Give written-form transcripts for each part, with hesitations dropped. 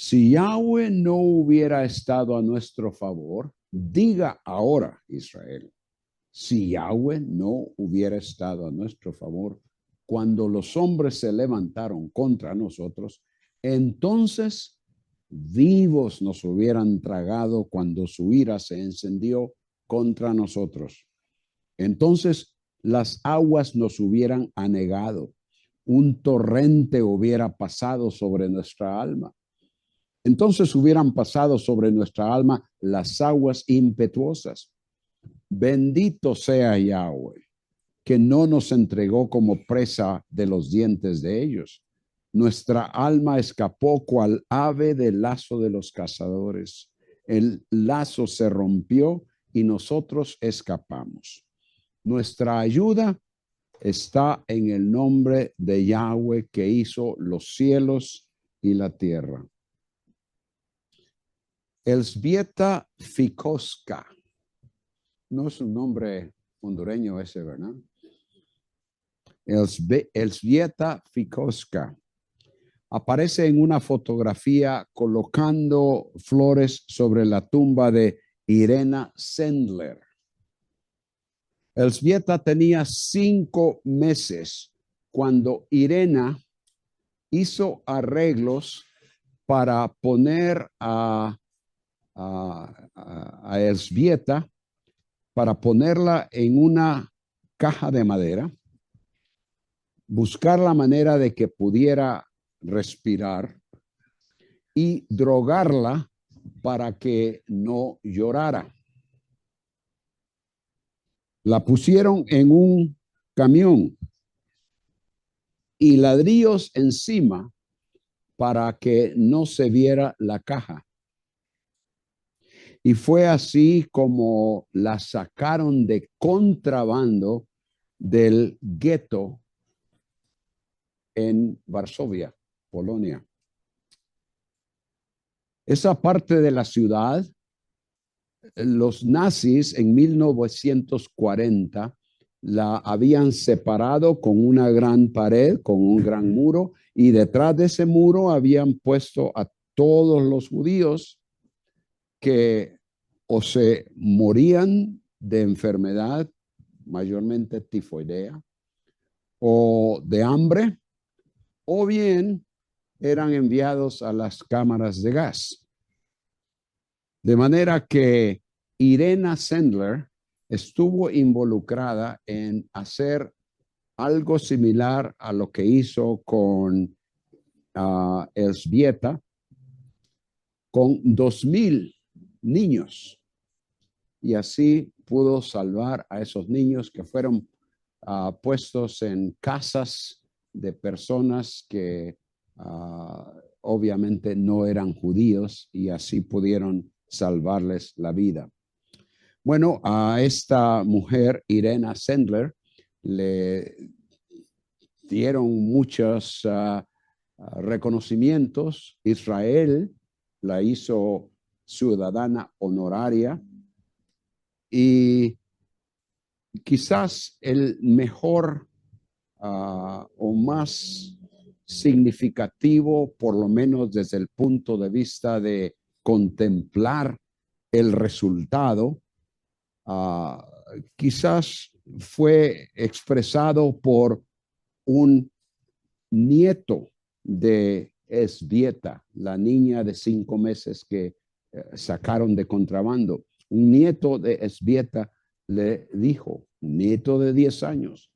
Si Yahweh no hubiera estado a nuestro favor, diga ahora, Israel, si Yahweh no hubiera estado a nuestro favor, cuando los hombres se levantaron contra nosotros, entonces vivos nos hubieran tragado cuando su ira se encendió contra nosotros. Entonces las aguas nos hubieran anegado, un torrente hubiera pasado sobre nuestra alma. Entonces hubieran pasado sobre nuestra alma las aguas impetuosas. Bendito sea Yahweh, que no nos entregó como presa de los dientes de ellos. Nuestra alma escapó cual ave del lazo de los cazadores. El lazo se rompió y nosotros escapamos. Nuestra ayuda está en el nombre de Yahweh que hizo los cielos y la tierra. Elzbieta Ficoska. No es un nombre hondureño ese, ¿verdad? Elzbieta Ficoska. Aparece en una fotografía colocando flores sobre la tumba de Irena Sendler. Elzbieta tenía 5 meses cuando Irena hizo arreglos para poner a Elzbieta, para ponerla en una caja de madera, buscar la manera de que pudiera respirar y drogarla para que no llorara. La pusieron en un camión y ladrillos encima para que no se viera la caja. Y fue así como la sacaron de contrabando del gueto en Varsovia, Polonia. Esa parte de la ciudad, los nazis en 1940 la habían separado con una gran pared, con un gran muro, y detrás de ese muro habían puesto a todos los judíos que o se morían de enfermedad, mayormente tifoidea, o de hambre, o bien eran enviados a las cámaras de gas. De manera que Irena Sendler estuvo involucrada en hacer algo similar a lo que hizo con Elzbieta, con 2,000 niños. Y así pudo salvar a esos niños que fueron puestos en casas de personas que obviamente no eran judíos, y así pudieron salvarles la vida. Bueno, a esta mujer, Irena Sendler, le dieron muchos reconocimientos. Israel la hizo ciudadana honoraria, y quizás el mejor o más significativo, por lo menos desde el punto de vista de contemplar el resultado, quizás fue expresado por un nieto de Elzbieta, la niña de 5 meses que sacaron de contrabando. Un nieto de Elzbieta le dijo, nieto de 10 años,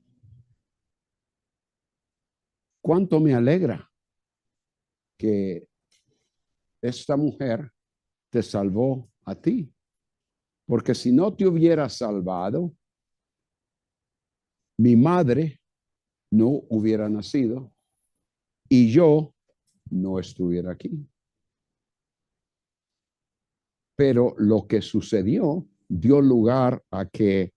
cuánto me alegra que esta mujer te salvó a ti, porque si no te hubiera salvado, mi madre no hubiera nacido y yo no estuviera aquí. Pero lo que sucedió dio lugar a que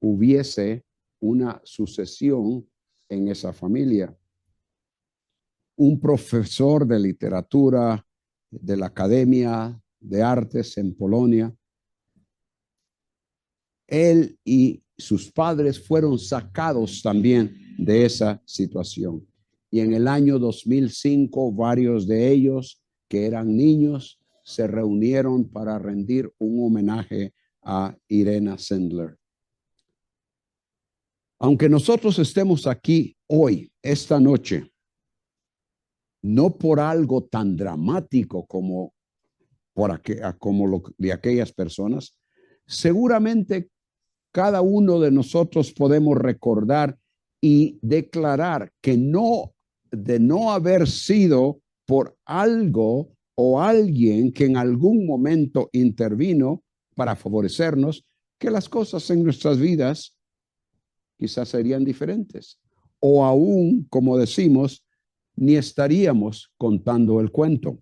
hubiese una sucesión en esa familia. Un profesor de literatura de la Academia de Artes en Polonia, él y sus padres fueron sacados también de esa situación. Y en el año 2005, varios de ellos que eran niños, se reunieron para rendir un homenaje a Irena Sendler. Aunque nosotros estemos aquí hoy, esta noche, no por algo tan dramático como, como lo de aquellas personas, seguramente cada uno de nosotros podemos recordar y declarar que de no haber sido por algo o alguien que en algún momento intervino para favorecernos, que las cosas en nuestras vidas quizás serían diferentes. O aún, como decimos, ni estaríamos contando el cuento.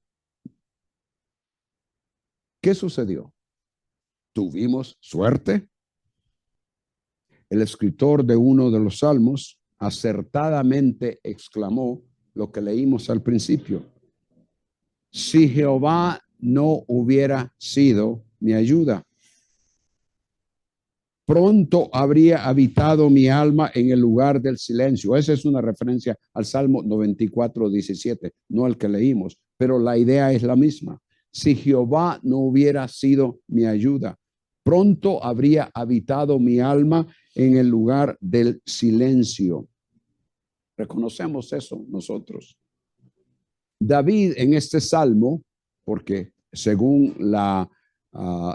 ¿Qué sucedió? ¿Tuvimos suerte? El escritor de uno de los salmos acertadamente exclamó lo que leímos al principio. Si Jehová no hubiera sido mi ayuda, pronto habría habitado mi alma en el lugar del silencio. Esa es una referencia al Salmo 94:17, no al que leímos, pero la idea es la misma. Si Jehová no hubiera sido mi ayuda, pronto habría habitado mi alma en el lugar del silencio. Reconocemos eso nosotros. David en este salmo, porque según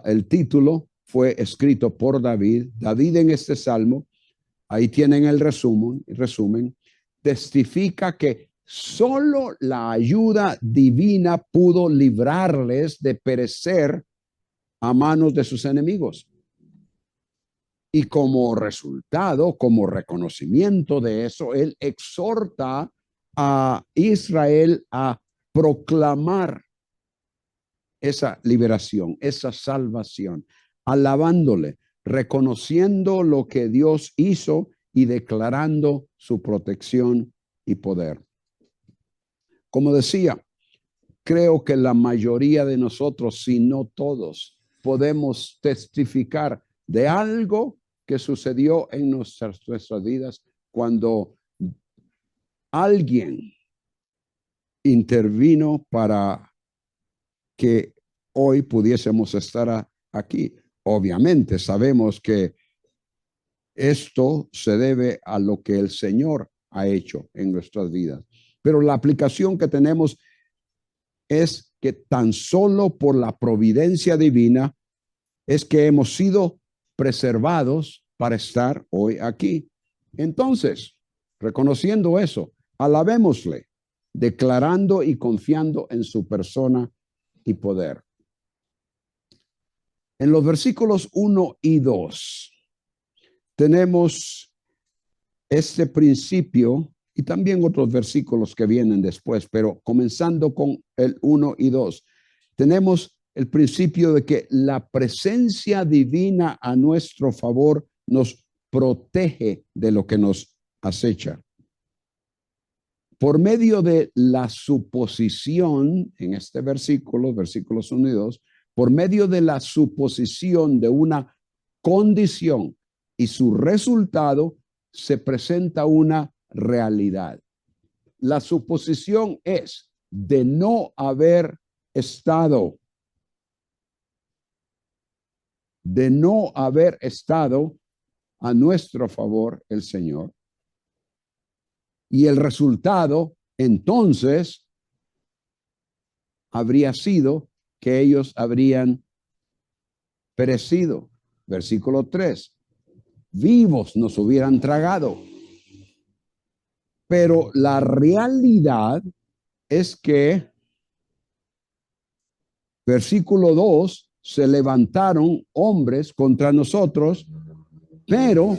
el título fue escrito por David, David en este salmo, ahí tienen el resumen, testifica que solo la ayuda divina pudo librarles de perecer a manos de sus enemigos. Y como resultado, como reconocimiento de eso, él exhorta a Israel a proclamar esa liberación, esa salvación, alabándole, reconociendo lo que Dios hizo y declarando su protección y poder. Como decía, creo que la mayoría de nosotros, si no todos, podemos testificar de algo que sucedió en nuestras vidas cuando alguien intervino para que hoy pudiésemos estar aquí. Obviamente sabemos que esto se debe a lo que el Señor ha hecho en nuestras vidas, pero la aplicación que tenemos es que tan solo por la providencia divina es que hemos sido preservados para estar hoy aquí. Entonces, reconociendo eso, alabémosle, declarando y confiando en su persona y poder. En los versículos 1 y 2 tenemos este principio y también otros versículos que vienen después, pero comenzando con el 1 y 2, tenemos el principio de que la presencia divina a nuestro favor nos protege de lo que nos acecha. Por medio de la suposición, en este versículo, versículos 1 y 2, por medio de la suposición de una condición y su resultado, se presenta una realidad. La suposición es de no haber estado a nuestro favor el Señor. Y el resultado, entonces, habría sido que ellos habrían perecido. Versículo 3. Vivos nos hubieran tragado. Pero la realidad es que, versículo 2, se levantaron hombres contra nosotros, pero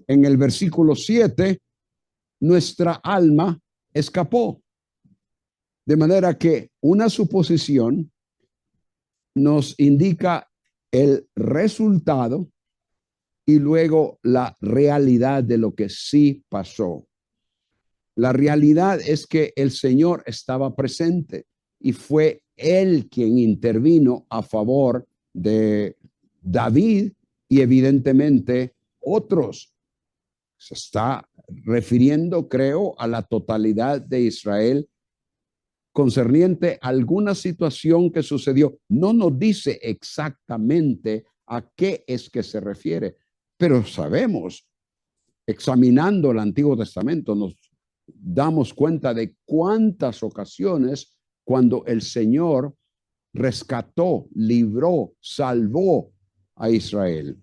en el versículo 7, nuestra alma escapó. De manera que una suposición nos indica el resultado y luego la realidad de lo que sí pasó. La realidad es que el Señor estaba presente y fue Él quien intervino a favor de David y evidentemente otros. Se está refiriendo, creo, a la totalidad de Israel concerniente a alguna situación que sucedió. No nos dice exactamente a qué es que se refiere, pero sabemos, examinando el Antiguo Testamento, nos damos cuenta de cuántas ocasiones cuando el Señor rescató, libró, salvó a Israel.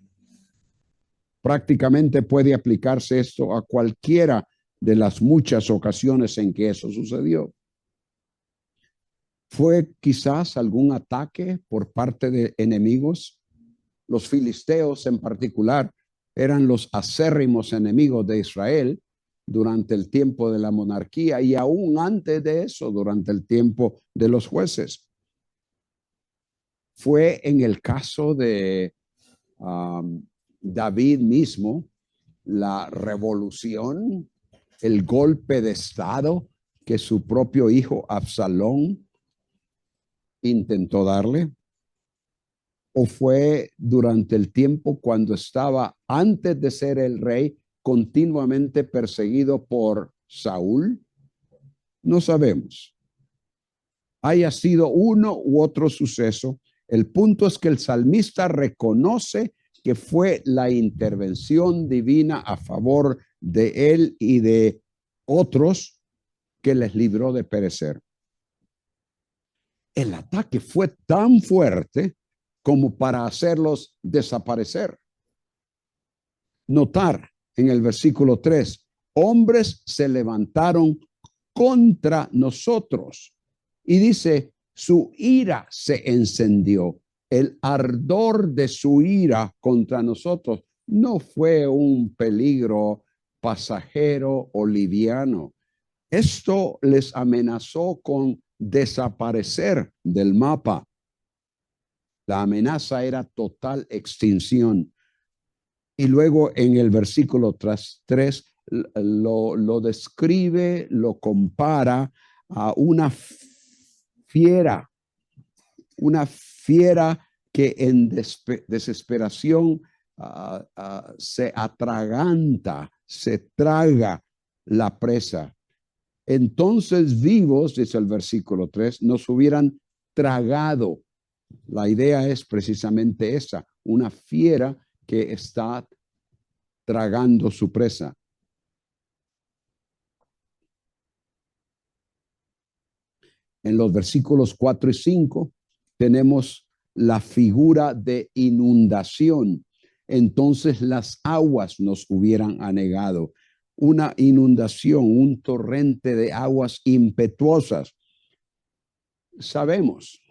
Prácticamente puede aplicarse esto a cualquiera de las muchas ocasiones en que eso sucedió. ¿Fue quizás algún ataque por parte de enemigos? Los filisteos en particular eran los acérrimos enemigos de Israel durante el tiempo de la monarquía y aún antes de eso, durante el tiempo de los jueces. Fue en el caso de David mismo, la revolución, el golpe de estado que su propio hijo Absalón intentó darle, o fue durante el tiempo cuando estaba antes de ser el rey continuamente perseguido por Saúl. No sabemos. Haya sido uno u otro suceso, el punto es que el salmista reconoce que fue la intervención divina a favor de él y de otros que les libró de perecer. El ataque fue tan fuerte como para hacerlos desaparecer. Notar en el versículo 3, hombres se levantaron contra nosotros. Y dice, su ira se encendió. El ardor de su ira contra nosotros no fue un peligro pasajero o liviano. Esto les amenazó con desaparecer del mapa. La amenaza era total extinción. Y luego en el versículo 3 lo describe, lo compara a una fiera que en desesperación se atraganta, se traga la presa. Entonces vivos, dice el versículo 3, nos hubieran tragado. La idea es precisamente esa, una fiera que está tragando su presa. En los versículos 4 y 5 tenemos la figura de inundación. Entonces las aguas nos hubieran anegado. Una inundación, un torrente de aguas impetuosas. Sabemos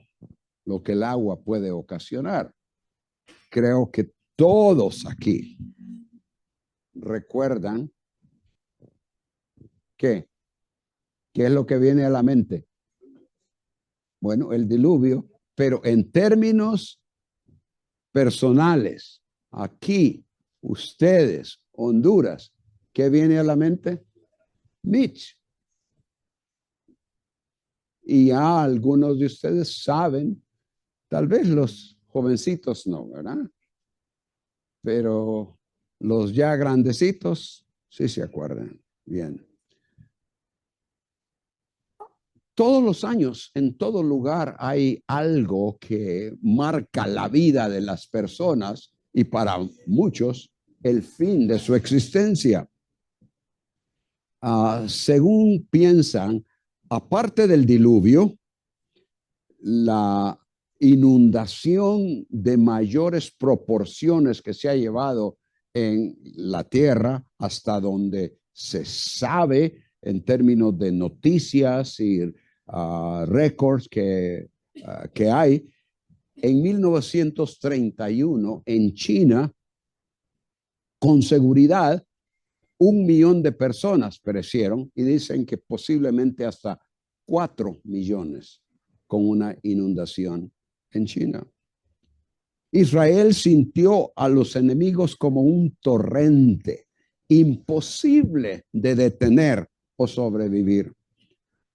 lo que el agua puede ocasionar. Creo que todos aquí recuerdan ¿qué es lo que viene a la mente? Bueno, el diluvio, pero en términos personales, aquí, ustedes, Honduras, ¿qué viene a la mente? Mitch. Y ya algunos de ustedes saben, tal vez los jovencitos no, ¿verdad? Pero los ya grandecitos sí se acuerdan. Bien. Todos los años, en todo lugar, hay algo que marca la vida de las personas y para muchos el fin de su existencia. Según piensan, aparte del diluvio, la inundación de mayores proporciones que se ha llevado en la tierra hasta donde se sabe en términos de noticias y récords que hay. En 1931 en China, con seguridad, 1 millón de personas perecieron y dicen que posiblemente hasta 4 millones con una inundación en China. Israel sintió a los enemigos como un torrente imposible de detener o sobrevivir.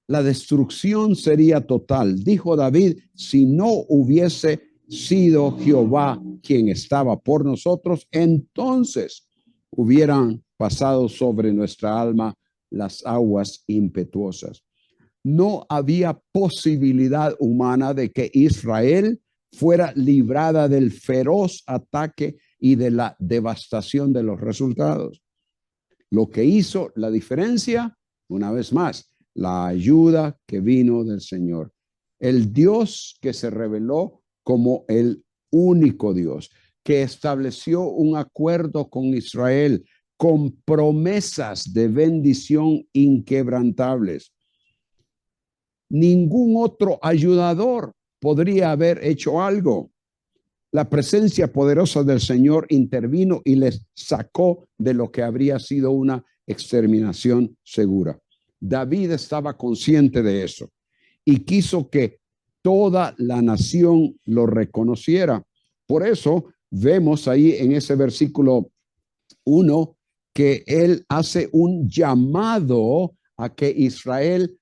La destrucción sería total. Dijo David, si no hubiese sido Jehová quien estaba por nosotros, entonces hubieran pasado sobre nuestra alma las aguas impetuosas. no había posibilidad humana de que Israel fuera librada del feroz ataque y de la devastación de los resultados. Lo que hizo la diferencia, una vez más, la ayuda que vino del Señor. El Dios que se reveló como el único Dios, que estableció un acuerdo con Israel con promesas de bendición inquebrantables. Ningún otro ayudador podría haber hecho algo. La presencia poderosa del Señor intervino y les sacó de lo que habría sido una exterminación segura. David estaba consciente de eso y quiso que toda la nación lo reconociera. Por eso vemos ahí en ese versículo 1 que él hace un llamado a que Israel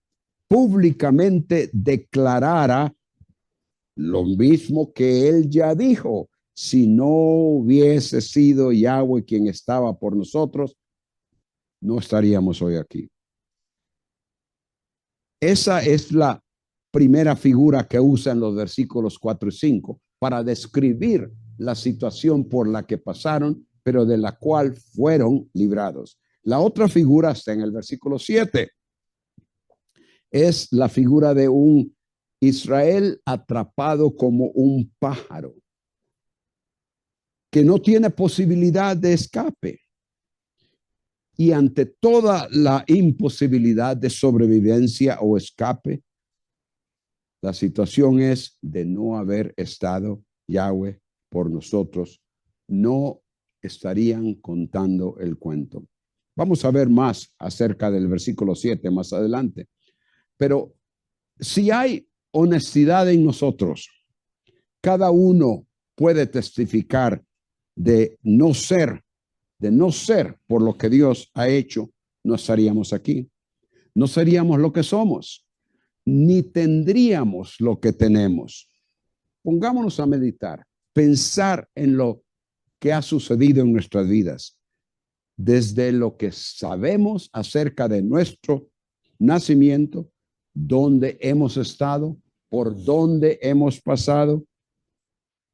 públicamente declarara lo mismo que él ya dijo: si no hubiese sido Yahweh quien estaba por nosotros, no estaríamos hoy aquí. Esa es la primera figura que usa en los versículos 4 y 5 para describir la situación por la que pasaron, pero de la cual fueron librados. La otra figura está en el versículo 7. Es la figura de un Israel atrapado como un pájaro que no tiene posibilidad de escape. Y ante toda la imposibilidad de sobrevivencia o escape, la situación es de no haber estado Yahweh por nosotros. No estarían contando el cuento. Vamos a ver más acerca del versículo 7 más adelante. Pero si hay honestidad en nosotros, cada uno puede testificar de no ser por lo que Dios ha hecho, no estaríamos aquí. No seríamos lo que somos, ni tendríamos lo que tenemos. Pongámonos a meditar, pensar en lo que ha sucedido en nuestras vidas, desde lo que sabemos acerca de nuestro nacimiento, dónde hemos estado, por dónde hemos pasado.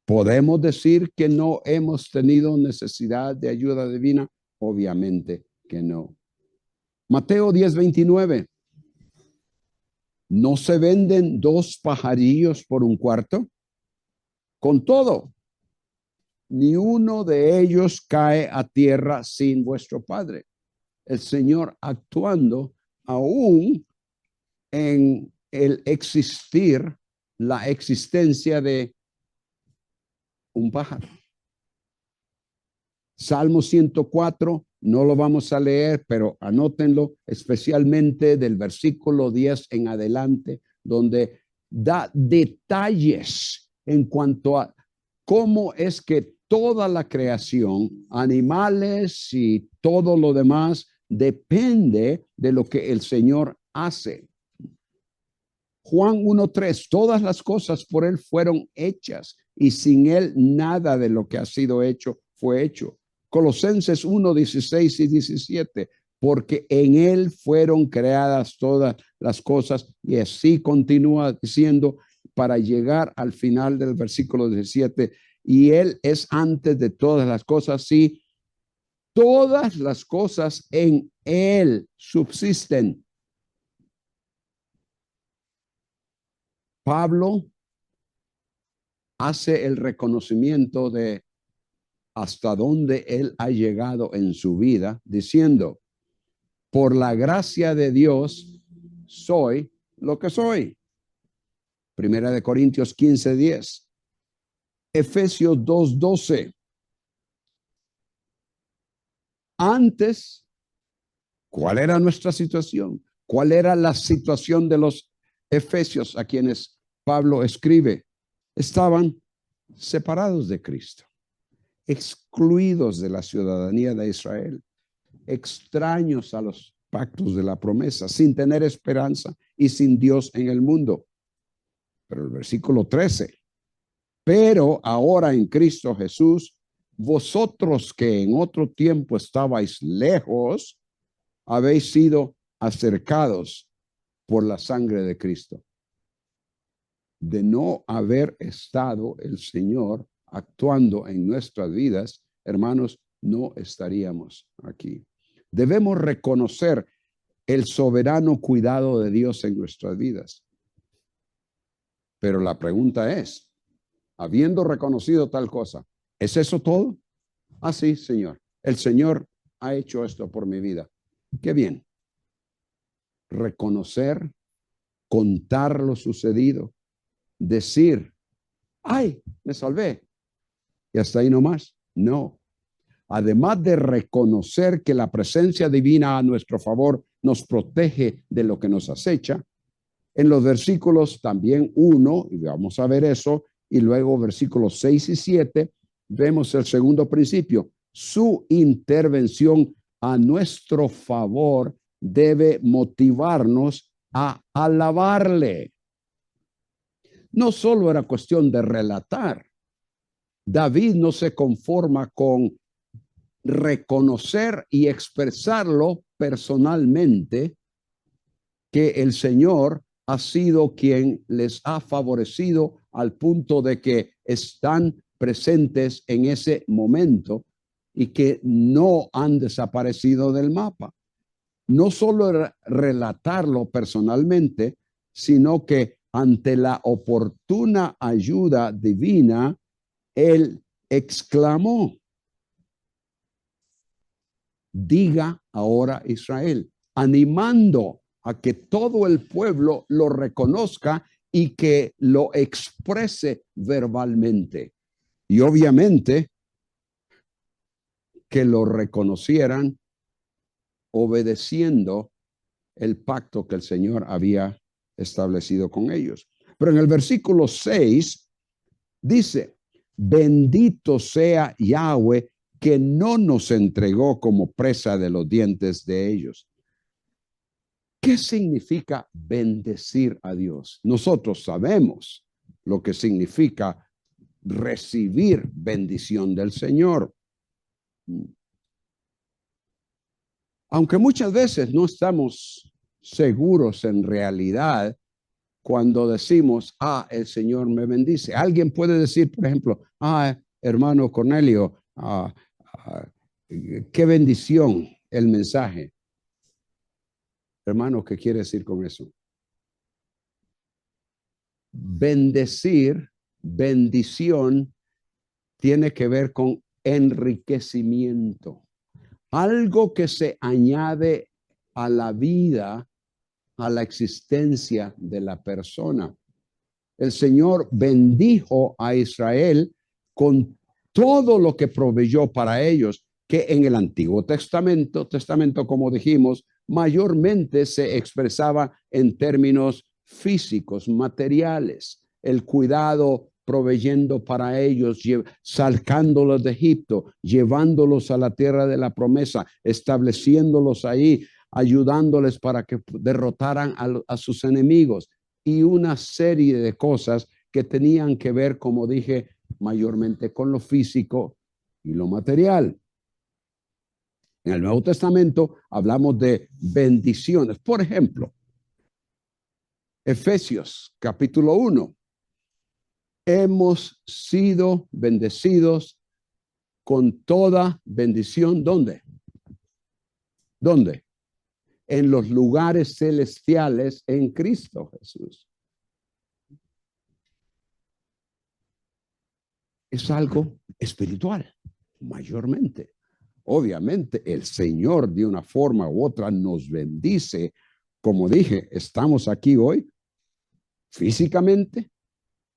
¿Podemos decir que no hemos tenido necesidad de ayuda divina? Obviamente que no. Mateo 10:29. ¿No se venden 2 pajarillos por un cuarto? Con todo, ni uno de ellos cae a tierra sin vuestro Padre. El Señor actuando aún en el existir, la existencia de un pájaro. Salmo 104, no lo vamos a leer, pero anótenlo, especialmente del versículo 10 en adelante, donde da detalles en cuanto a cómo es que toda la creación, animales y todo lo demás, depende de lo que el Señor hace. Juan 1:3, todas las cosas por él fueron hechas y sin él nada de lo que ha sido hecho fue hecho. Colosenses 1:16 y 17, porque en él fueron creadas todas las cosas, y así continúa diciendo para llegar al final del versículo 17, y él es antes de todas las cosas, sí, todas las cosas en él subsisten. Pablo hace el reconocimiento de hasta dónde él ha llegado en su vida, diciendo: por la gracia de Dios soy lo que soy. Primera de Corintios 15:10. Efesios 2:12. Antes, ¿cuál era nuestra situación? ¿Cuál era la situación de los efesios a quienes Pablo escribe? Estaban separados de Cristo, excluidos de la ciudadanía de Israel, extraños a los pactos de la promesa, sin tener esperanza y sin Dios en el mundo. Pero el versículo 13, pero ahora en Cristo Jesús, vosotros que en otro tiempo estabais lejos, habéis sido acercados por la sangre de Cristo. De no haber estado el Señor actuando en nuestras vidas, hermanos, no estaríamos aquí. Debemos reconocer el soberano cuidado de Dios en nuestras vidas. Pero la pregunta es, habiendo reconocido tal cosa, ¿es eso todo? Ah, sí, Señor. El Señor ha hecho esto por mi vida. Qué bien. Reconocer, contar lo sucedido, decir, ay, me salvé. Y hasta ahí nomás. No. Además de reconocer que la presencia divina a nuestro favor nos protege de lo que nos acecha, en los versículos también 1, y vamos a ver eso, y luego versículos 6 y 7, vemos el segundo principio. Su intervención a nuestro favor debe motivarnos a alabarle. No solo era cuestión de relatar. David no se conforma con reconocer y expresarlo personalmente que el Señor ha sido quien les ha favorecido al punto de que están presentes en ese momento y que no han desaparecido del mapa. No solo relatarlo personalmente, sino que ante la oportuna ayuda divina, él exclamó, diga ahora Israel, animando a que todo el pueblo lo reconozca y que lo exprese verbalmente. Y obviamente que lo reconocieran obedeciendo el pacto que el Señor había establecido con ellos. Pero en el versículo 6 dice, bendito sea Yahweh que no nos entregó como presa de los dientes de ellos. ¿Qué significa bendecir a Dios? Nosotros sabemos lo que significa recibir bendición del Señor. Aunque muchas veces no estamos seguros en realidad cuando decimos, el Señor me bendice. Alguien puede decir, por ejemplo, hermano Cornelio, qué bendición el mensaje. Hermano, ¿qué quiere decir con eso? Bendecir, bendición, tiene que ver con enriquecimiento. Algo que se añade a la vida, a la existencia de la persona. El Señor bendijo a Israel con todo lo que proveyó para ellos, que en el Antiguo Testamento, como dijimos, mayormente se expresaba en términos físicos, materiales, el cuidado proveyendo para ellos, sacándolos de Egipto, llevándolos a la tierra de la promesa, estableciéndolos ahí, ayudándoles para que derrotaran a sus enemigos y una serie de cosas que tenían que ver, como dije, mayormente con lo físico y lo material. En el Nuevo Testamento hablamos de bendiciones. Por ejemplo, Efesios capítulo 1. Hemos sido bendecidos con toda bendición. ¿Dónde? ¿Dónde? En los lugares celestiales en Cristo Jesús. Es algo espiritual, mayormente. Obviamente, el Señor de una forma u otra nos bendice. Como dije, estamos aquí hoy físicamente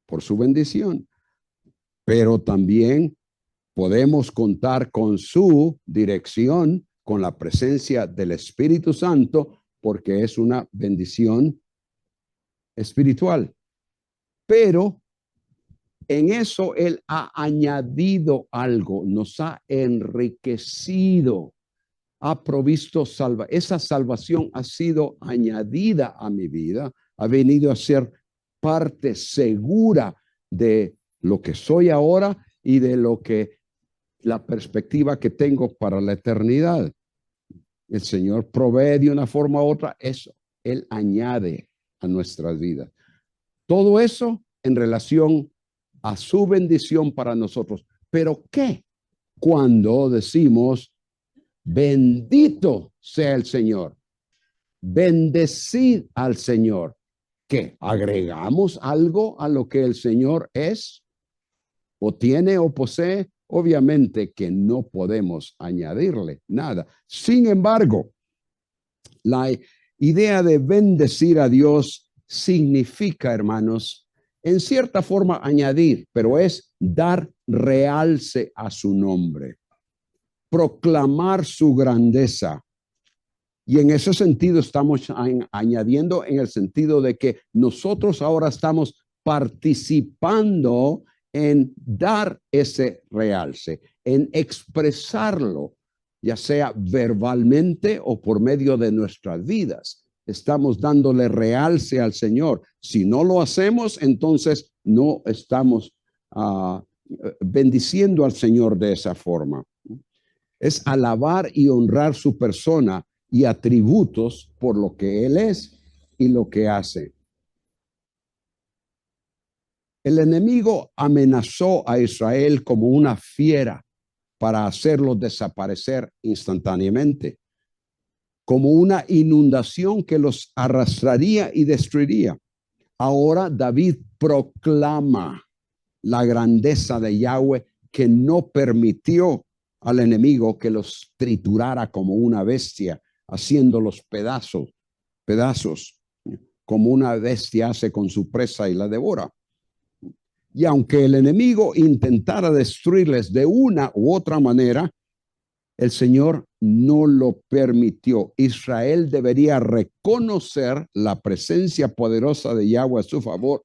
por su bendición, pero también podemos contar con su dirección, con la presencia del Espíritu Santo, porque es una bendición espiritual. Pero en eso Él ha añadido algo, nos ha enriquecido, ha provisto esa salvación ha sido añadida a mi vida, ha venido a ser parte segura de lo que soy ahora y de lo que la perspectiva que tengo para la eternidad. El Señor provee de una forma u otra eso. Él añade a nuestras vidas. Todo eso en relación a su bendición para nosotros. ¿Pero qué? Cuando decimos, bendito sea el Señor, bendecid al Señor, ¿qué? ¿Agregamos algo a lo que el Señor es o tiene o posee? Obviamente que no podemos añadirle nada. Sin embargo, la idea de bendecir a Dios significa, hermanos, en cierta forma añadir, pero es dar realce a su nombre, proclamar su grandeza. Y en ese sentido estamos añadiendo en el sentido de que nosotros ahora estamos participando en dar ese realce, en expresarlo, ya sea verbalmente o por medio de nuestras vidas. Estamos dándole realce al Señor. Si no lo hacemos, entonces no estamos bendiciendo al Señor de esa forma. Es alabar y honrar su persona y atributos por lo que Él es y lo que hace. El enemigo amenazó a Israel como una fiera para hacerlo desaparecer instantáneamente, como una inundación que los arrastraría y destruiría. Ahora David proclama la grandeza de Yahweh, que no permitió al enemigo que los triturara como una bestia, haciéndolos pedazos, como una bestia hace con su presa y la devora. Y aunque el enemigo intentara destruirles de una u otra manera, el Señor no lo permitió. Israel debería reconocer la presencia poderosa de Yahweh a su favor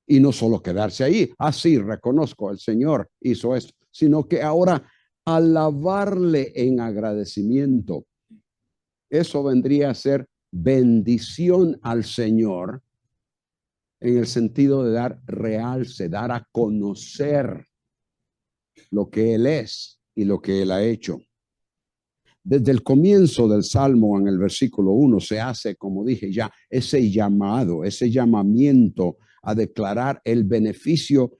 y no solo quedarse ahí. Sí, reconozco, el Señor hizo esto, sino que ahora alabarle en agradecimiento. Eso vendría a ser bendición al Señor en el sentido de dar realce, dar a conocer lo que Él es y lo que Él ha hecho. Desde el comienzo del Salmo, en el versículo 1, se hace, como dije ya, ese llamado, ese llamamiento a declarar el beneficio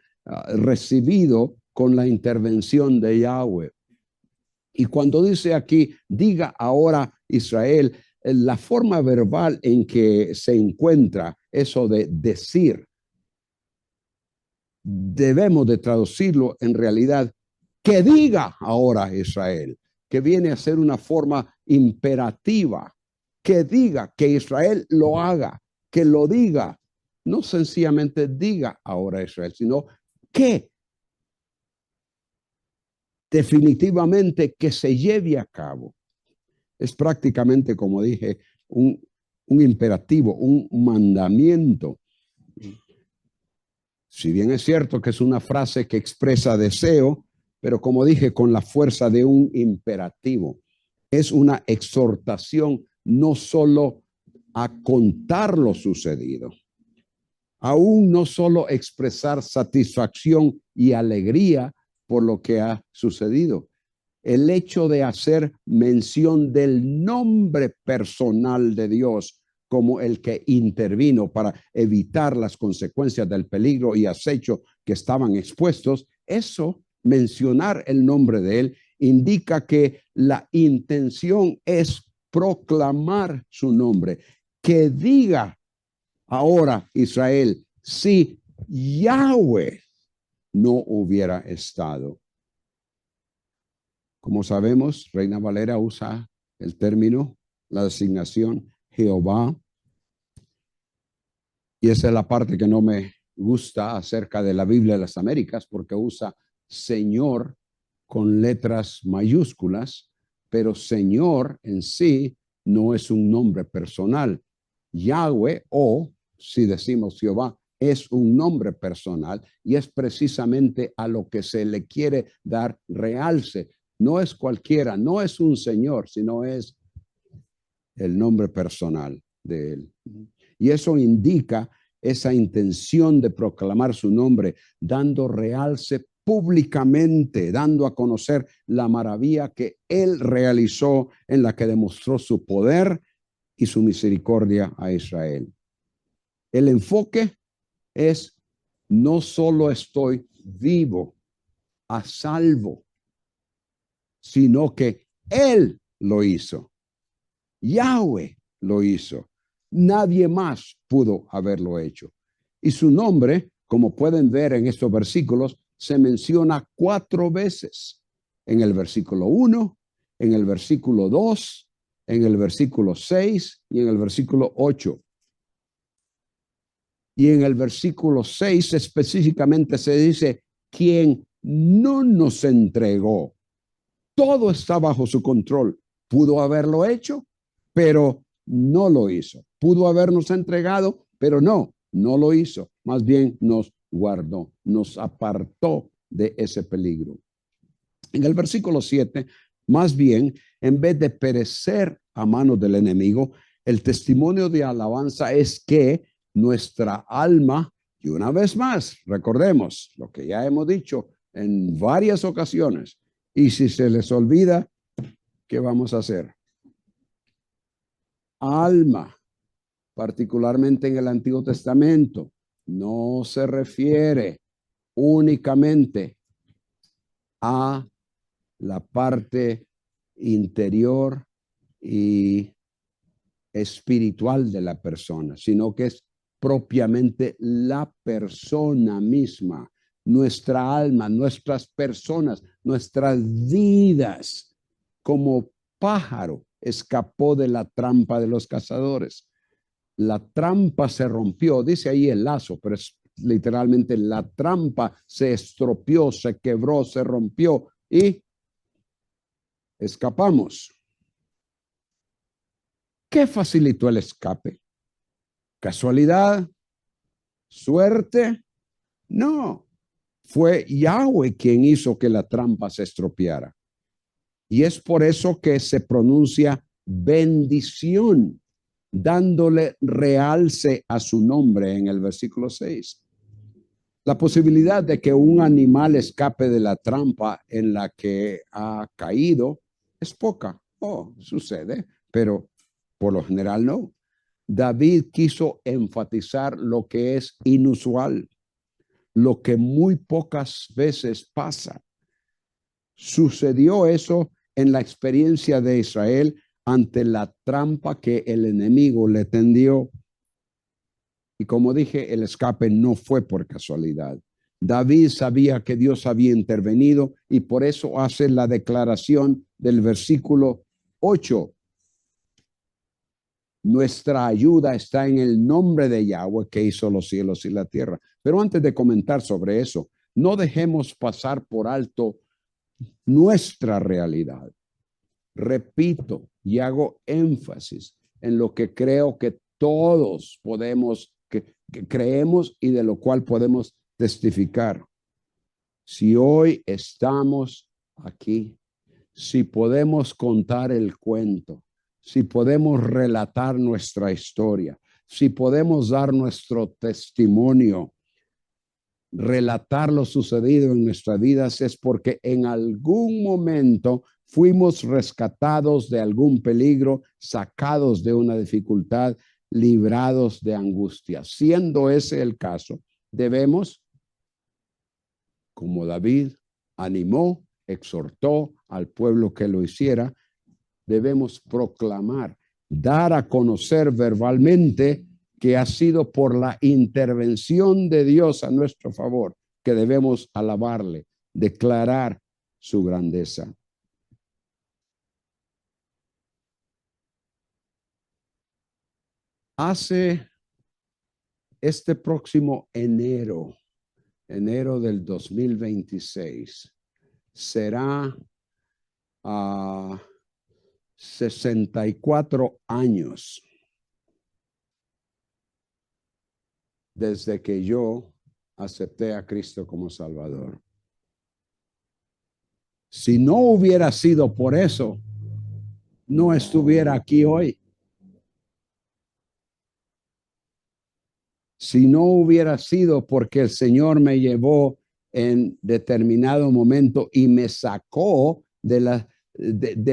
recibido con la intervención de Yahweh. Y cuando dice aquí, diga ahora Israel, la forma verbal en que se encuentra eso de decir, debemos de traducirlo en realidad, que diga ahora Israel, que viene a ser una forma imperativa, que diga, que Israel lo haga, que lo diga, no sencillamente diga ahora Israel, sino que definitivamente que se lleve a cabo. Es prácticamente, como dije, un imperativo, un mandamiento. Si bien es cierto que es una frase que expresa deseo, pero como dije, con la fuerza de un imperativo. Es una exhortación no solo a contar lo sucedido, aún no solo expresar satisfacción y alegría por lo que ha sucedido. El hecho de hacer mención del nombre personal de Dios como el que intervino para evitar las consecuencias del peligro y acecho que estaban expuestos, eso, mencionar el nombre de Él, indica que la intención es proclamar su nombre. Que diga ahora Israel, si Yahweh no hubiera estado. Como sabemos, Reina Valera usa el término, la designación Jehová. Y esa es la parte que no me gusta acerca de la Biblia de las Américas, porque usa Señor con letras mayúsculas, pero Señor en sí no es un nombre personal. Yahweh, o si decimos Jehová, es un nombre personal y es precisamente a lo que se le quiere dar realce. No es cualquiera, no es un Señor, sino es el nombre personal de Él. Y eso indica esa intención de proclamar su nombre, dando realce públicamente, dando a conocer la maravilla que Él realizó, en la que demostró su poder y su misericordia a Israel. El enfoque es: no solo estoy vivo, a salvo, sino que Él lo hizo. Yahweh lo hizo. Nadie más pudo haberlo hecho. Y su nombre, como pueden ver en estos versículos, se menciona 4 veces. En el versículo 1, en el versículo 2, en el versículo 6 y en el versículo 8. Y en el versículo 6 específicamente se dice: quien no nos entregó. Todo está bajo su control. Pudo haberlo hecho, pero no lo hizo. Pudo habernos entregado, pero no lo hizo. Más bien nos guardó, nos apartó de ese peligro. En el versículo 7, más bien, en vez de perecer a manos del enemigo, el testimonio de alabanza es que nuestra alma, y una vez más, recordemos lo que ya hemos dicho en varias ocasiones, y si se les olvida, ¿qué vamos a hacer? Alma, particularmente en el Antiguo Testamento, no se refiere únicamente a la parte interior y espiritual de la persona, sino que es propiamente la persona misma, nuestra alma, nuestras personas, nuestras vidas. Como pájaro escapó de la trampa de los cazadores. La trampa se rompió, dice ahí el lazo, pero es literalmente la trampa se estropeó, se quebró, se rompió y escapamos. ¿Qué facilitó el escape? ¿Casualidad? ¿Suerte? No, fue Yahweh quien hizo que la trampa se estropeara. Y es por eso que se pronuncia bendición, dándole realce a su nombre en el versículo 6. La posibilidad de que un animal escape de la trampa en la que ha caído es poca. Sucede, pero por lo general no. David quiso enfatizar lo que es inusual, lo que muy pocas veces pasa. Sucedió eso en la experiencia de Israel ante la trampa que el enemigo le tendió. Y como dije, el escape no fue por casualidad. David sabía que Dios había intervenido y por eso hace la declaración del versículo 8. Nuestra ayuda está en el nombre de Yahweh que hizo los cielos y la tierra. Pero antes de comentar sobre eso, no dejemos pasar por alto nuestra realidad. Repito y hago énfasis en lo que creo que todos podemos, que creemos y de lo cual podemos testificar. Si hoy estamos aquí, si podemos contar el cuento, si podemos relatar nuestra historia, si podemos dar nuestro testimonio, relatar lo sucedido en nuestras vidas, es porque en algún momento fuimos rescatados de algún peligro, sacados de una dificultad, librados de angustia. Siendo ese el caso, debemos, como David animó, exhortó al pueblo que lo hiciera, debemos proclamar, dar a conocer verbalmente que ha sido por la intervención de Dios a nuestro favor que debemos alabarle, declarar su grandeza. Hace este próximo enero del 2026, será 64 años desde que yo acepté a Cristo como Salvador. Si no hubiera sido por eso, no estuviera aquí hoy. Si no hubiera sido porque el Señor me llevó en determinado momento y me sacó de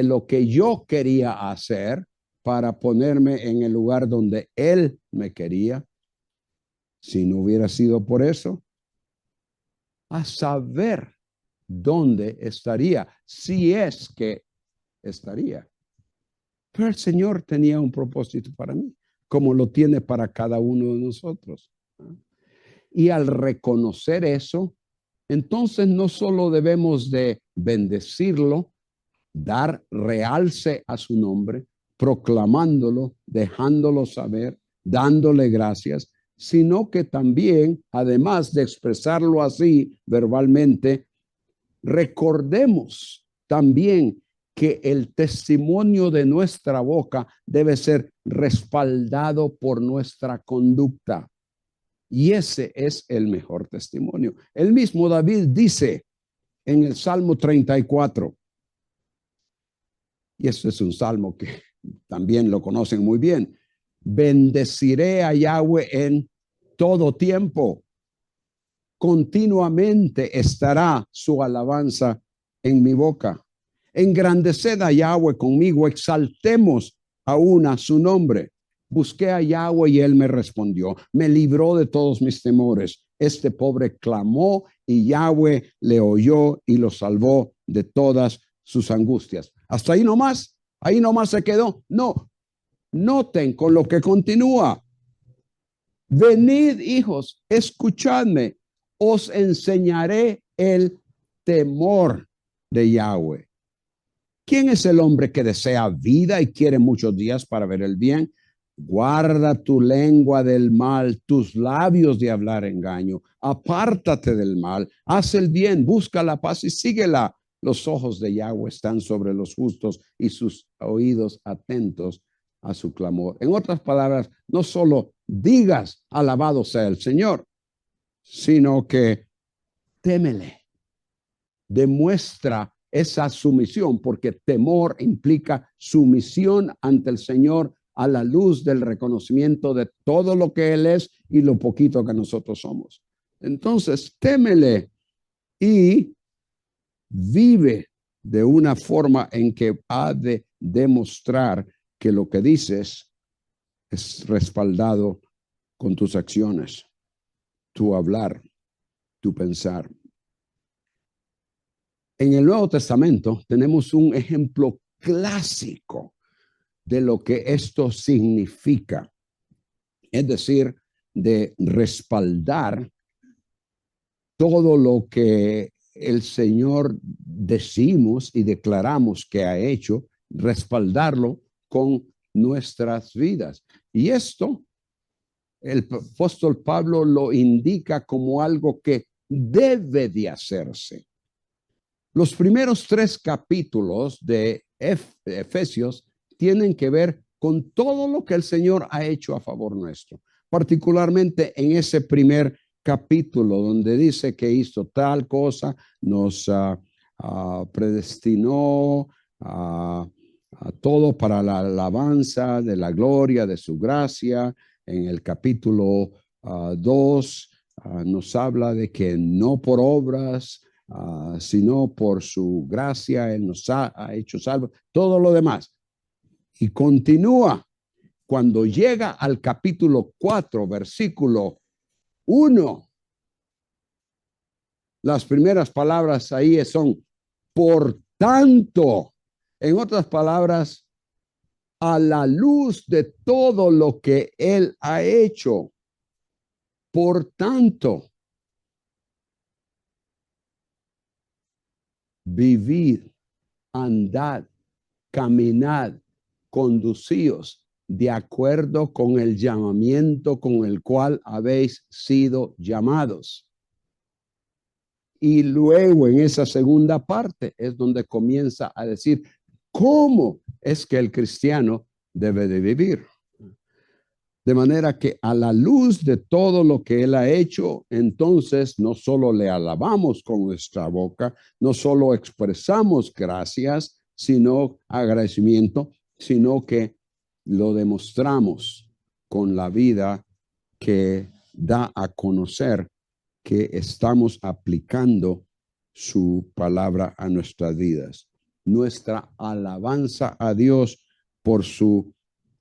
lo que yo quería hacer, para ponerme en el lugar donde Él me quería. Si no hubiera sido por eso, a saber dónde estaría, si es que estaría. Pero el Señor tenía un propósito para mí, como lo tiene para cada uno de nosotros. Y al reconocer eso, entonces no solo debemos de bendecirlo, dar realce a su nombre, proclamándolo, dejándolo saber, dándole gracias, sino que también, además de expresarlo así verbalmente, recordemos también que el testimonio de nuestra boca debe ser respaldado por nuestra conducta. Y ese es el mejor testimonio. El mismo David dice en el Salmo 34, y este es un salmo que también lo conocen muy bien: bendeciré a Yahweh en todo tiempo. Continuamente estará su alabanza en mi boca. Engrandeced a Yahweh conmigo, exaltemos aún a su nombre. Busqué a Yahweh y él me respondió, me libró de todos mis temores. Este pobre clamó y Yahweh le oyó y lo salvó de todas sus angustias. Hasta ahí nomás se quedó. No, noten con lo que continúa. Venid, hijos, escuchadme, os enseñaré el temor de Yahweh. ¿Quién es el hombre que desea vida y quiere muchos días para ver el bien? Guarda tu lengua del mal, tus labios de hablar engaño. Apártate del mal, haz el bien, busca la paz y síguela. Los ojos de Yahweh están sobre los justos y sus oídos atentos a su clamor. En otras palabras, no solo digas alabado sea el Señor, sino que témele, demuestra esa sumisión, porque temor implica sumisión ante el Señor a la luz del reconocimiento de todo lo que Él es y lo poquito que nosotros somos. Entonces, témele y vive de una forma en que ha de demostrar que lo que dices es respaldado con tus acciones, tu hablar, tu pensar. En el Nuevo Testamento tenemos un ejemplo clásico de lo que esto significa, es decir, de respaldar todo lo que el Señor decimos y declaramos que ha hecho, respaldarlo con nuestras vidas. Y esto, el apóstol Pablo lo indica como algo que debe de hacerse. Los primeros 3 capítulos de Efesios tienen que ver con todo lo que el Señor ha hecho a favor nuestro, particularmente en ese primer capítulo donde dice que hizo tal cosa, nos predestinó a todo para la alabanza de la gloria de su gracia. En el capítulo 2 nos habla de que no por obras, sino por su gracia, Él nos ha hecho salvos, todo lo demás. Y continúa cuando llega al capítulo 4, versículo 1. Las primeras palabras ahí son, por tanto, en otras palabras, a la luz de todo lo que Él ha hecho. Por tanto, vivid, andad, caminad, conducíos de acuerdo con el llamamiento con el cual habéis sido llamados. Y luego en esa segunda parte es donde comienza a decir cómo es que el cristiano debe de vivir. De manera que a la luz de todo lo que Él ha hecho, entonces no solo le alabamos con nuestra boca, no solo expresamos gracias, sino agradecimiento, sino que lo demostramos con la vida que da a conocer que estamos aplicando su palabra a nuestras vidas. Nuestra alabanza a Dios por su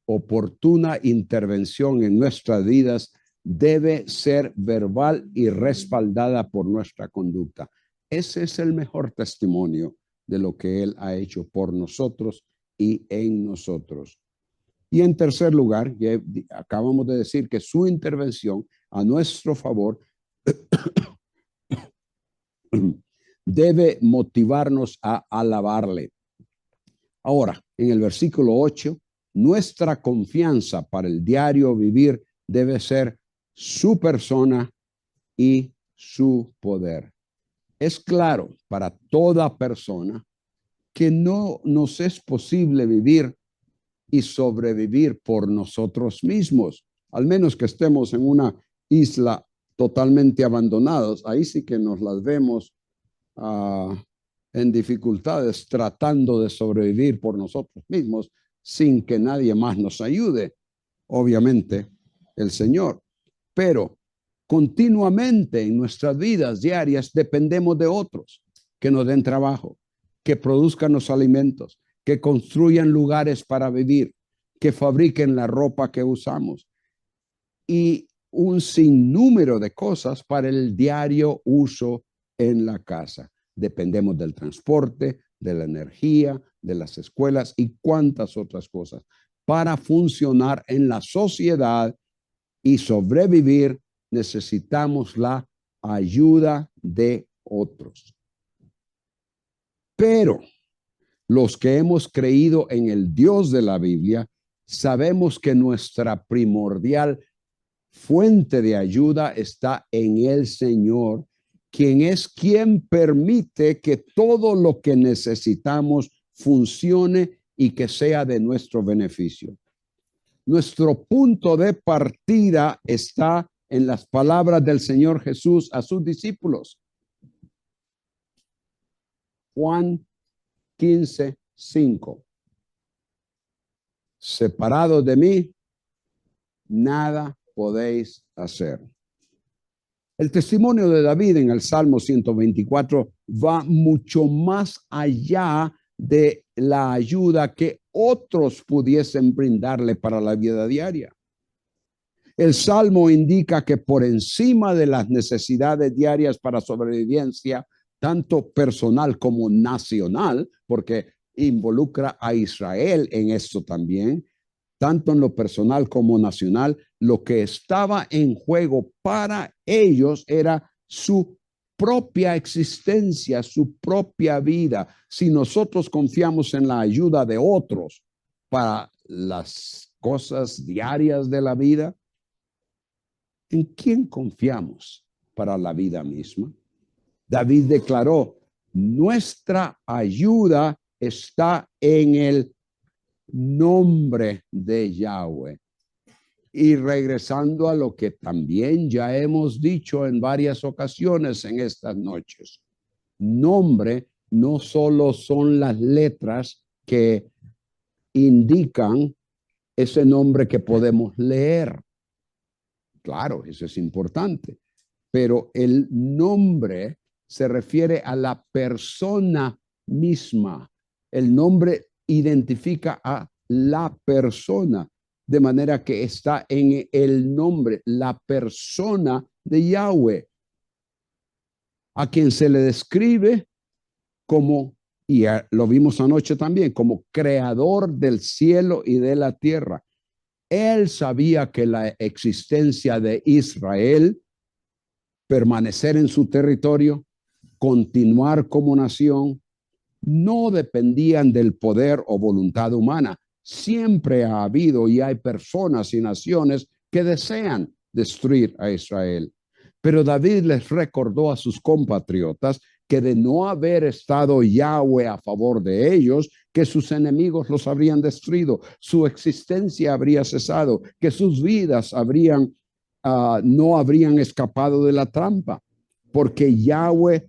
oportuna intervención en nuestras vidas debe ser verbal y respaldada por nuestra conducta. Ese es el mejor testimonio de lo que Él ha hecho por nosotros y en nosotros. Y en tercer lugar, ya acabamos de decir que su intervención a nuestro favor debe motivarnos a alabarle. Ahora, en el versículo 8, nuestra confianza para el diario vivir debe ser su persona y su poder. Es claro para toda persona que no nos es posible vivir y sobrevivir por nosotros mismos, al menos que estemos en una isla totalmente abandonados. Ahí sí que nos las vemos en dificultades tratando de sobrevivir por nosotros mismos sin que nadie más nos ayude. Obviamente, el Señor. Pero continuamente en nuestras vidas diarias dependemos de otros que nos den trabajo, que produzcan los alimentos, que construyan lugares para vivir, que fabriquen la ropa que usamos y un sinnúmero de cosas para el diario uso en la casa. Dependemos del transporte, de la energía, de las escuelas y cuantas otras cosas. Para funcionar en la sociedad y sobrevivir, necesitamos la ayuda de otros. Pero los que hemos creído en el Dios de la Biblia, sabemos que nuestra primordial fuente de ayuda está en el Señor, quien permite que todo lo que necesitamos funcione y que sea de nuestro beneficio. Nuestro punto de partida está en las palabras del Señor Jesús a sus discípulos. Juan 15:5. Separados de mí, nada podéis hacer. El testimonio de David en el Salmo 124 va mucho más allá de la ayuda que otros pudiesen brindarle para la vida diaria. El Salmo indica que por encima de las necesidades diarias para sobrevivencia, tanto personal como nacional, porque involucra a Israel en esto también, tanto en lo personal como nacional, lo que estaba en juego para ellos era su propia existencia, su propia vida. Si nosotros confiamos en la ayuda de otros para las cosas diarias de la vida, ¿en quién confiamos para la vida misma? David declaró, nuestra ayuda está en el nombre de Yahweh. Y regresando a lo que también ya hemos dicho en varias ocasiones en estas noches, nombre no solo son las letras que indican ese nombre que podemos leer. Claro, eso es importante, pero el nombre se refiere a la persona misma. El nombre identifica a la persona, de manera que está en el nombre, la persona de Yahweh, a quien se le describe como, y lo vimos anoche también, como creador del cielo y de la tierra. Él sabía que la existencia de Israel, permanecer en su territorio, continuar como nación, no dependían del poder o voluntad humana. Siempre ha habido y hay personas y naciones que desean destruir a Israel. Pero David les recordó a sus compatriotas que de no haber estado Yahweh a favor de ellos, que sus enemigos los habrían destruido, su existencia habría cesado, que sus vidas no habrían escapado de la trampa, porque Yahweh,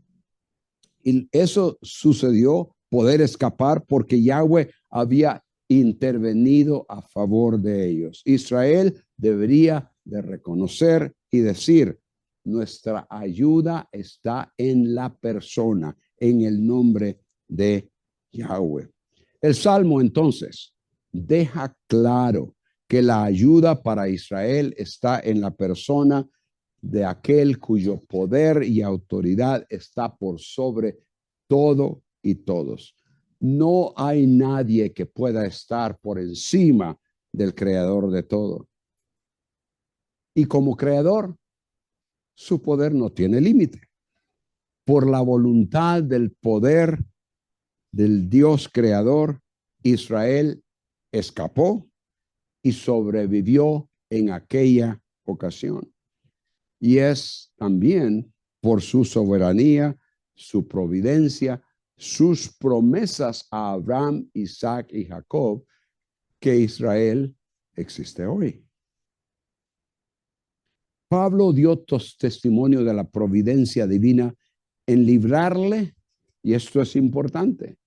y eso sucedió, poder escapar, porque Yahweh había intervenido a favor de ellos. Israel debería de reconocer y decir, nuestra ayuda está en la persona, en el nombre de Yahweh. El Salmo entonces deja claro que la ayuda para Israel está en la persona de aquel cuyo poder y autoridad está por sobre todo y todos. No hay nadie que pueda estar por encima del creador de todo. Y como creador, su poder no tiene límite. Por la voluntad del poder del Dios creador, Israel escapó y sobrevivió en aquella ocasión. Y es también por su soberanía, su providencia, sus promesas a Abraham, Isaac y Jacob, que Israel existe hoy. Pablo dio testimonio de la providencia divina en librarle, y esto es importante,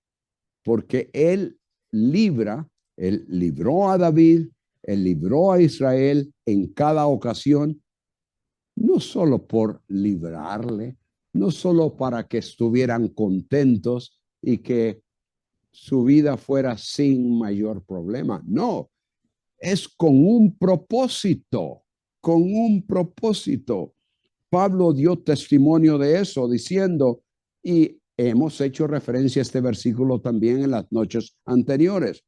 porque él libró a David, él libró a Israel en cada ocasión, no solo por librarle, no solo para que estuvieran contentos y que su vida fuera sin mayor problema, no, es con un propósito, con un propósito. Pablo dio testimonio de eso diciendo, y hemos hecho referencia a este versículo también en las noches anteriores.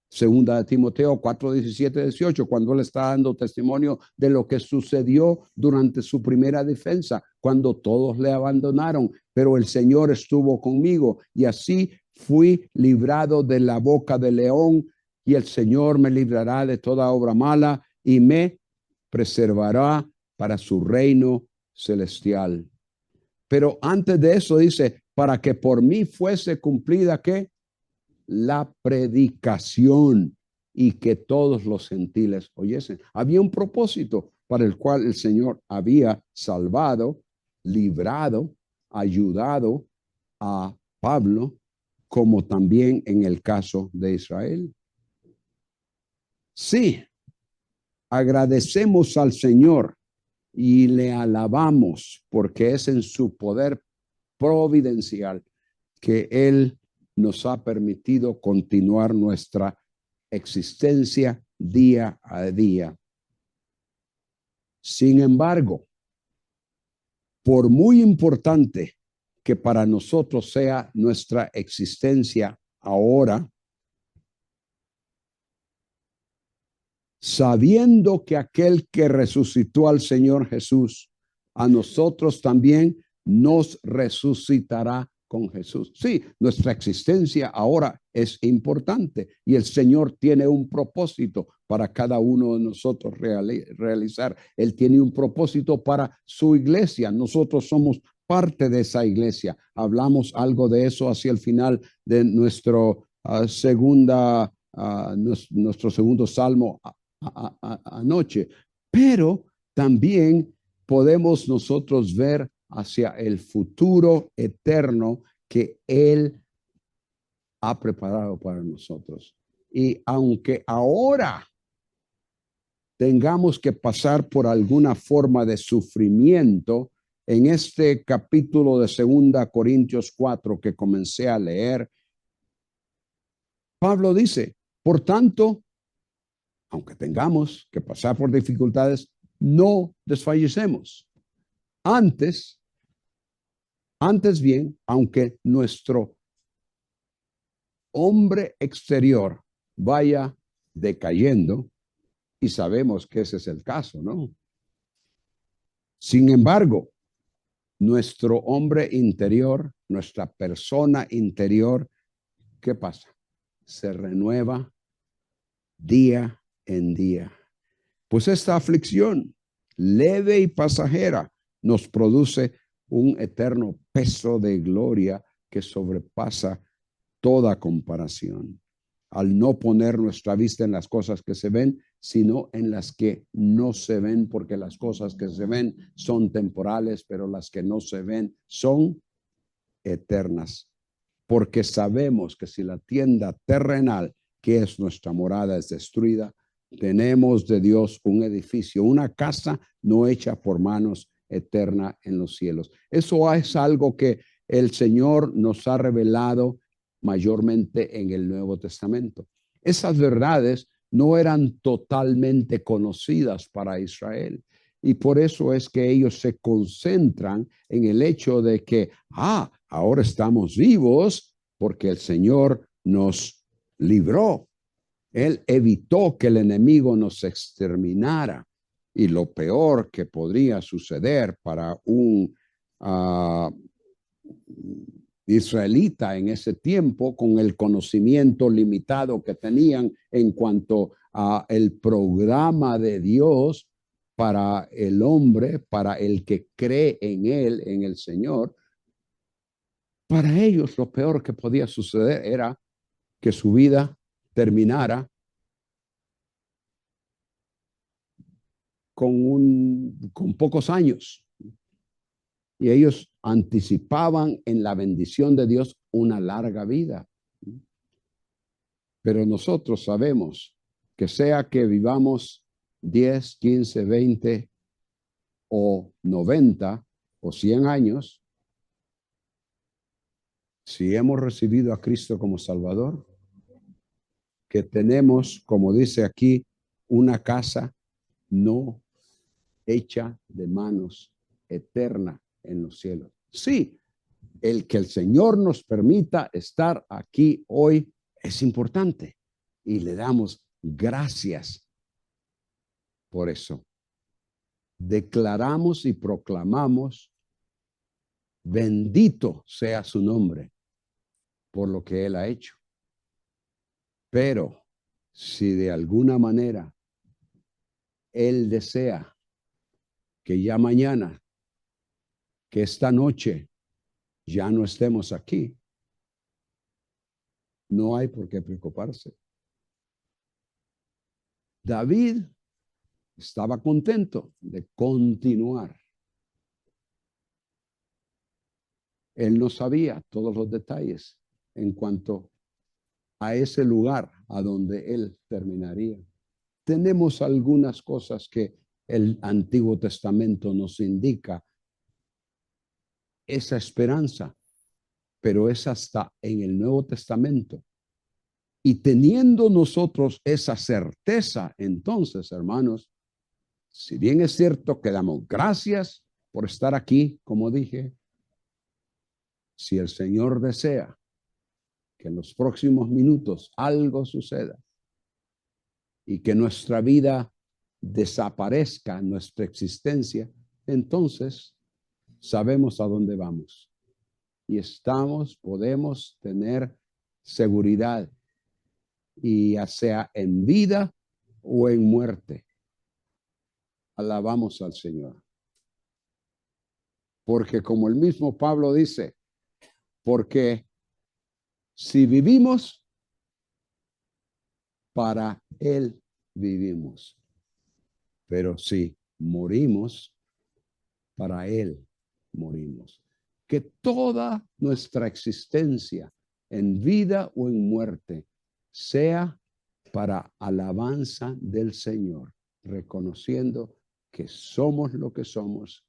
Segunda de Timoteo 4, 17, 18, cuando él está dando testimonio de lo que sucedió durante su primera defensa, cuando todos le abandonaron, pero el Señor estuvo conmigo y así fui librado de la boca del león y el Señor me librará de toda obra mala y me preservará para su reino celestial. Pero antes de eso dice, para que por mí fuese cumplida, ¿qué? La predicación y que todos los gentiles oyesen. Había un propósito para el cual el Señor había salvado, librado, ayudado a Pablo, como también en el caso de Israel. Sí, agradecemos al Señor y le alabamos porque es en su poder providencial que Él nos ha permitido continuar nuestra existencia día a día. Sin embargo, por muy importante que para nosotros sea nuestra existencia ahora, sabiendo que aquel que resucitó al Señor Jesús, a nosotros también nos resucitará con Jesús. Sí, nuestra existencia ahora es importante y el Señor tiene un propósito para cada uno de nosotros realizar. Él tiene un propósito para su iglesia. Nosotros somos parte de esa iglesia. Hablamos algo de eso hacia el final de nuestro nuestro segundo salmo anoche, pero también podemos nosotros ver hacia el futuro eterno que Él ha preparado para nosotros. Y aunque ahora tengamos que pasar por alguna forma de sufrimiento, en este capítulo de 2 Corintios 4 que comencé a leer, Pablo dice, por tanto, aunque tengamos que pasar por dificultades, no desfallecemos. Antes bien, aunque nuestro hombre exterior vaya decayendo, y sabemos que ese es el caso, ¿no? Sin embargo, nuestro hombre interior, nuestra persona interior, ¿qué pasa? Se renueva día en día. Pues esta aflicción leve y pasajera nos produce un eterno peso de gloria que sobrepasa toda comparación, al no poner nuestra vista en las cosas que se ven, sino en las que no se ven, porque las cosas que se ven son temporales, pero las que no se ven son eternas. Porque sabemos que si la tienda terrenal, que es nuestra morada, es destruida, tenemos de Dios un edificio, una casa no hecha por manos, eterna en los cielos. Eso es algo que el Señor nos ha revelado mayormente en el Nuevo Testamento. Esas verdades no eran totalmente conocidas para Israel. Y por eso es que ellos se concentran en el hecho de que, ahora estamos vivos porque el Señor nos libró. Él evitó que el enemigo nos exterminara. Y lo peor que podría suceder para un israelita en ese tiempo, con el conocimiento limitado que tenían en cuanto a el programa de Dios para el hombre, para el que cree en él, en el Señor, para ellos lo peor que podía suceder era que su vida terminara con pocos años. Y ellos anticipaban en la bendición de Dios una larga vida. Pero nosotros sabemos que sea que vivamos 10, 15, 20 o 90 o 100 años, si hemos recibido a Cristo como Salvador, que tenemos, como dice aquí, una casa no hecha de manos, eterna en los cielos. Sí, el que el Señor nos permita estar aquí hoy es importante y le damos gracias por eso. Declaramos y proclamamos, bendito sea su nombre por lo que Él ha hecho. Pero si de alguna manera Él desea que ya mañana, que esta noche ya no estemos aquí, no hay por qué preocuparse. David estaba contento de continuar. Él no sabía todos los detalles en cuanto a ese lugar a donde él terminaría. Tenemos algunas cosas que el Antiguo Testamento nos indica esa esperanza, pero es hasta en el Nuevo Testamento. Y teniendo nosotros esa certeza, entonces, hermanos, si bien es cierto que damos gracias por estar aquí, como dije, si el Señor desea que en los próximos minutos algo suceda y que nuestra vida desaparezca, nuestra existencia, entonces sabemos a dónde vamos y podemos tener seguridad, y ya sea en vida o en muerte. Alabamos al Señor. Porque como el mismo Pablo dice, porque si vivimos, para Él vivimos. Pero si morimos, para Él morimos. Que toda nuestra existencia, en vida o en muerte, sea para alabanza del Señor, reconociendo que somos lo que somos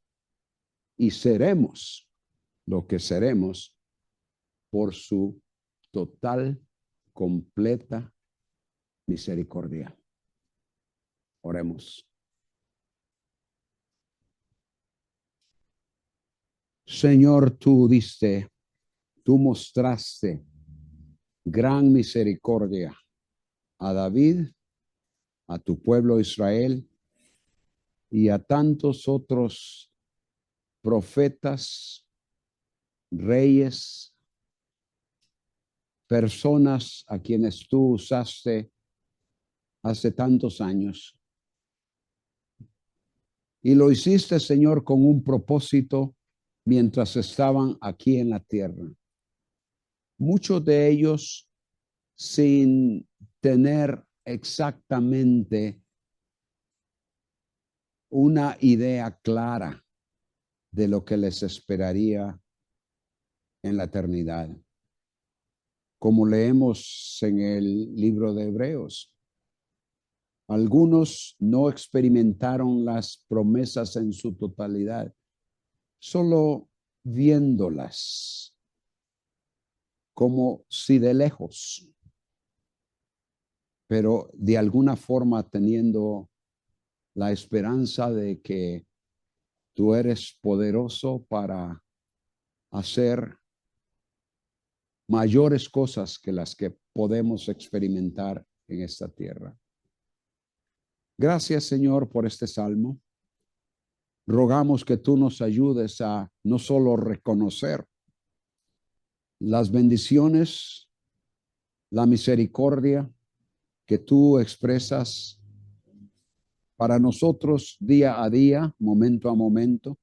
y seremos lo que seremos por su total, completa misericordia. Oremos. Señor, tú mostraste gran misericordia a David, a tu pueblo Israel y a tantos otros profetas, reyes, personas a quienes tú usaste hace tantos años. Y lo hiciste, Señor, con un propósito mientras estaban aquí en la tierra. Muchos de ellos sin tener exactamente una idea clara de lo que les esperaría en la eternidad. Como leemos en el libro de Hebreos, algunos no experimentaron las promesas en su totalidad, solo viéndolas como si de lejos. pero de alguna forma teniendo la esperanza de que tú eres poderoso para hacer mayores cosas que las que podemos experimentar en esta tierra. Gracias, Señor, por este salmo. Rogamos que tú nos ayudes a no solo reconocer las bendiciones, la misericordia que tú expresas para nosotros día a día, momento a momento,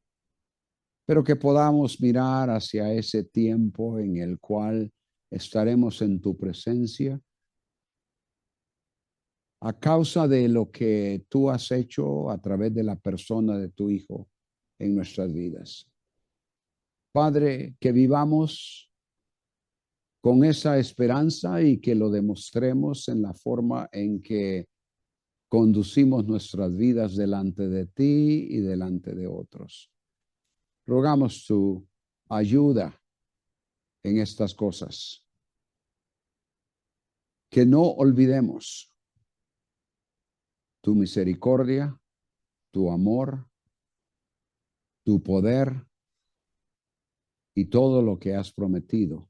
pero que podamos mirar hacia ese tiempo en el cual estaremos en tu presencia a causa de lo que tú has hecho a través de la persona de tu Hijo en nuestras vidas. Padre, que vivamos con esa esperanza y que lo demostremos en la forma en que conducimos nuestras vidas delante de ti y delante de otros. Rogamos tu ayuda en estas cosas. Que no olvidemos tu misericordia, tu amor, tu poder y todo lo que has prometido,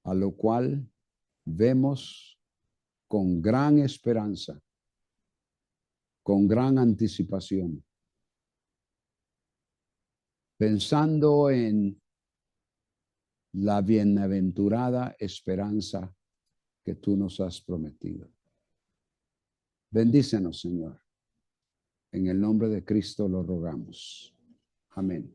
a lo cual vemos con gran esperanza, con gran anticipación, pensando en la bienaventurada esperanza que tú nos has prometido. Bendícenos, Señor. En el nombre de Cristo lo rogamos. Amén.